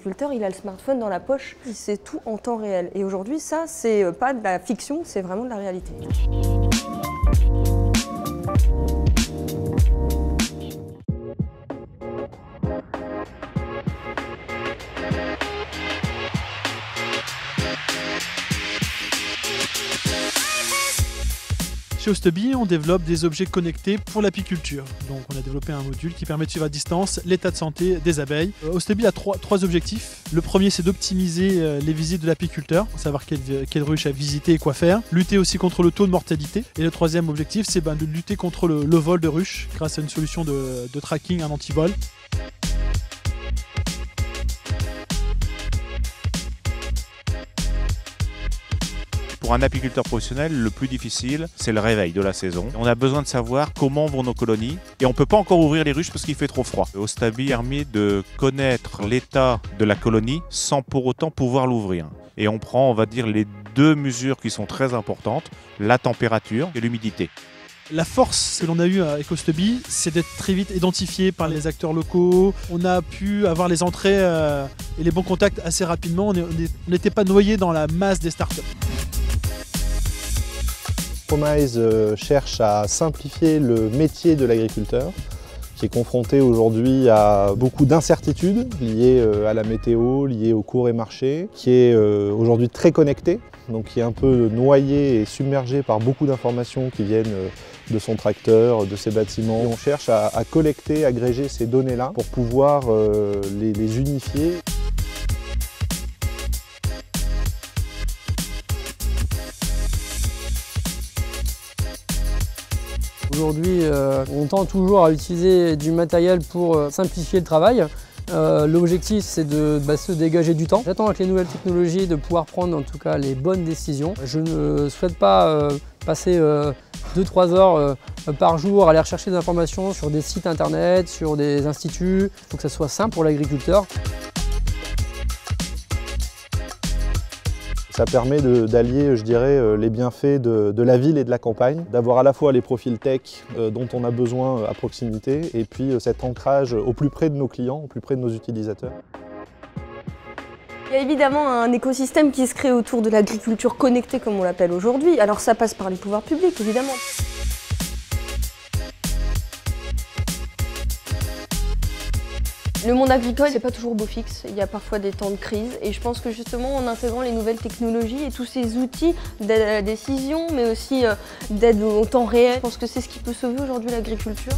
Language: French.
l'agriculteur, il a le smartphone dans la poche, il sait tout en temps réel. Et aujourd'hui, ça, c'est pas de la fiction, c'est vraiment de la réalité. Chez Ostebi, on développe des objets connectés pour l'apiculture. Donc on a développé un module qui permet de suivre à distance l'état de santé des abeilles. Ostebi a trois objectifs. Le premier, c'est d'optimiser les visites de l'apiculteur, savoir quelle ruche à visiter et quoi faire. Lutter aussi contre le taux de mortalité. Et le troisième objectif, c'est de lutter contre le vol de ruches grâce à une solution de tracking, un antivol. Pour un apiculteur professionnel, le plus difficile, c'est le réveil de la saison. On a besoin de savoir comment vont nos colonies et on ne peut pas encore ouvrir les ruches parce qu'il fait trop froid. Ostebi permet de connaître l'état de la colonie sans pour autant pouvoir l'ouvrir. Et on prend, on va dire, les deux mesures qui sont très importantes, la température et l'humidité. La force que l'on a eue avec Ostebi, c'est d'être très vite identifié par les acteurs locaux. On a pu avoir les entrées et les bons contacts assez rapidement. On n'était pas noyé dans la masse des startups. Promise cherche à simplifier le métier de l'agriculteur, qui est confronté aujourd'hui à beaucoup d'incertitudes liées à la météo, liées aux cours et marchés, qui est aujourd'hui très connecté, donc qui est un peu noyé et submergé par beaucoup d'informations qui viennent de son tracteur, de ses bâtiments. Et on cherche à collecter, agréger ces données-là pour pouvoir les unifier. Aujourd'hui, on tend toujours à utiliser du matériel pour simplifier le travail. L'objectif, c'est de se dégager du temps. J'attends avec les nouvelles technologies de pouvoir prendre en tout cas les bonnes décisions. Je ne souhaite pas passer 2-3 heures par jour à aller rechercher des informations sur des sites internet, sur des instituts. Il faut que ça soit simple pour l'agriculteur. Ça permet d'allier, je dirais, les bienfaits de la ville et de la campagne, d'avoir à la fois les profils tech dont on a besoin à proximité et puis cet ancrage au plus près de nos clients, au plus près de nos utilisateurs. Il y a évidemment un écosystème qui se crée autour de l'agriculture connectée comme on l'appelle aujourd'hui. Alors ça passe par les pouvoirs publics évidemment. Le monde agricole, c'est pas toujours beau fixe, il y a parfois des temps de crise et je pense que justement en intégrant les nouvelles technologies et tous ces outils d'aide à la décision mais aussi d'aide au temps réel, je pense que c'est ce qui peut sauver aujourd'hui l'agriculture.